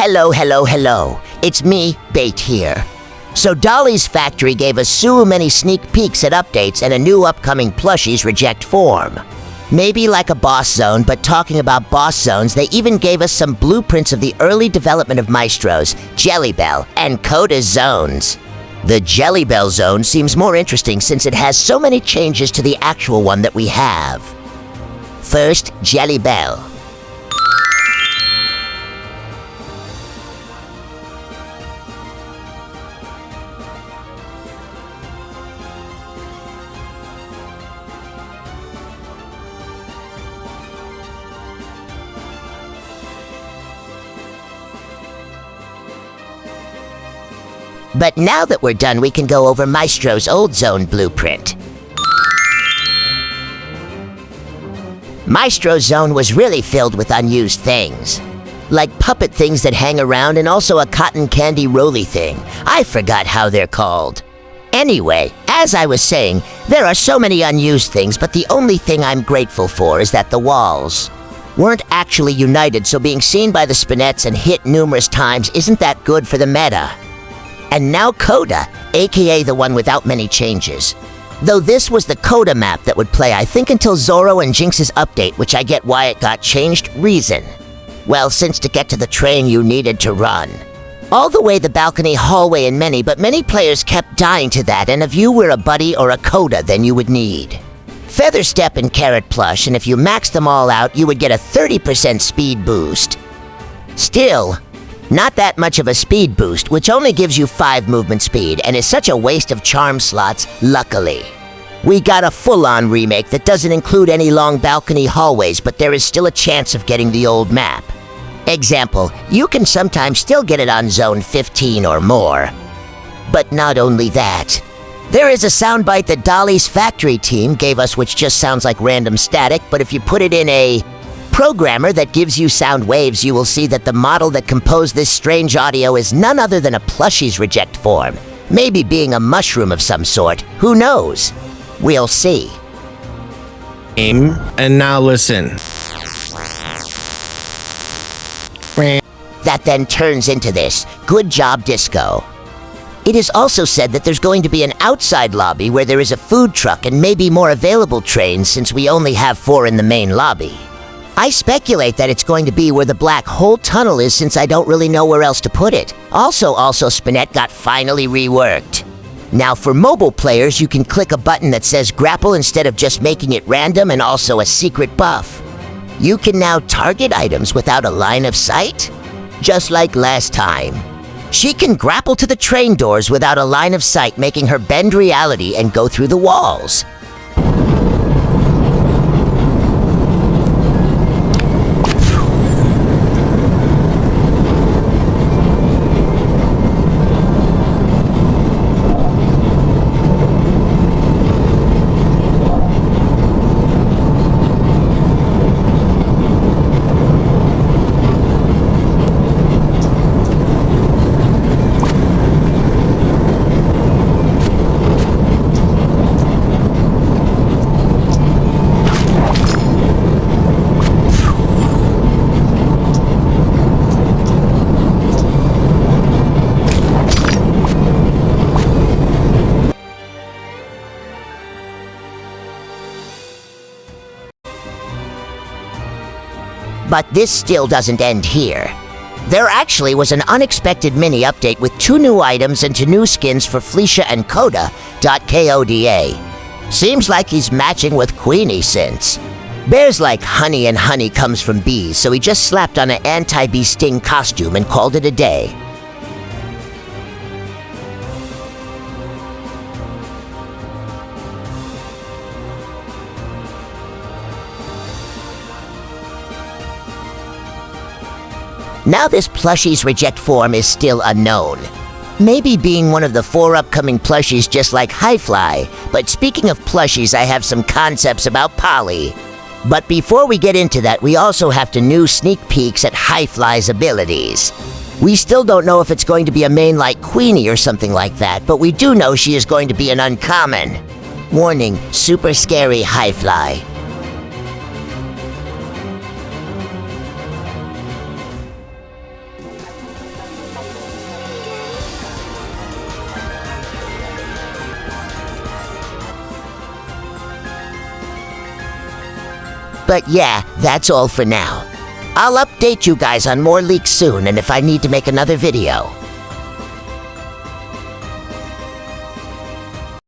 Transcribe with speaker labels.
Speaker 1: Hello, hello, hello. It's me, Bait here. So Dolly's factory gave us so many sneak peeks at updates and a new upcoming plushies reject form. Maybe like a boss zone, but talking about boss zones, they even gave us some blueprints of the early development of Maestro's, Jelly Bell, and Coda's zones. The Jelly Bell zone seems more interesting since it has so many changes to the actual one that we have. First, Jelly Bell. But now that we're done, we can go over Maestro's old zone blueprint. Maestro's zone was really filled with unused things. Like puppet things that hang around and also a cotton candy roly thing. I forgot how they're called. Anyway, as I was saying, there are so many unused things, but the only thing I'm grateful for is that the walls weren't actually united, so being seen by the spinettes and hit numerous times isn't that good for the meta. And now Coda, aka the one without many changes. Though this was the Coda map that would play, I think, until Zoro and Jinx's update, which I get why it got changed. Reason. Well, since to get to the train you needed to run. All the way the balcony, hallway, and but many players kept dying to that, and if you were a buddy or a Coda, then you would need Feather Step and Carrot Plush, and if you maxed them all out, you would get a 30% speed boost. Still, not that much of a speed boost, which only gives you 5 movement speed, and is such a waste of charm slots, luckily. We got a full-on remake that doesn't include any long balcony hallways, but there is still a chance of getting the old map. Example, you can sometimes still get it on Zone 15 or more. But not only that. There is a soundbite that Dolly's factory team gave us which just sounds like random static, but if you put it in a programmer that gives you sound waves, you will see that the model that composed this strange audio is none other than a plushies reject form. Maybe being a mushroom of some sort. Who knows? We'll see.
Speaker 2: And now listen.
Speaker 1: That then turns into this. Good job, Disco. It is also said that there's going to be an outside lobby where there is a food truck and maybe more available trains since we only have 4 in the main lobby. I speculate that it's going to be where the black hole tunnel is since I don't really know where else to put it. Also, Spinette got finally reworked. Now for mobile players, you can click a button that says grapple instead of just making it random, and also a secret buff. You can now target items without a line of sight? Just like last time. She can grapple to the train doors without a line of sight, making her bend reality and go through the walls. But this still doesn't end here. There actually was an unexpected mini update with 2 new items and 2 new skins for Felicia and Coda.Koda. Seems like he's matching with Queenie since. Bears like honey and honey comes from bees, so he just slapped on an anti-bee sting costume and called it a day. Now this plushies reject form is still unknown. Maybe being one of the 4 upcoming plushies just like Highfly, but speaking of plushies, I have some concepts about Polly. But before we get into that, we also have to new sneak peeks at Highfly's abilities. We still don't know if it's going to be a main like Queenie or something like that, but we do know she is going to be an uncommon. Warning, super scary Highfly. But yeah, that's all for now. I'll update you guys on more leaks soon and if I need to make another video.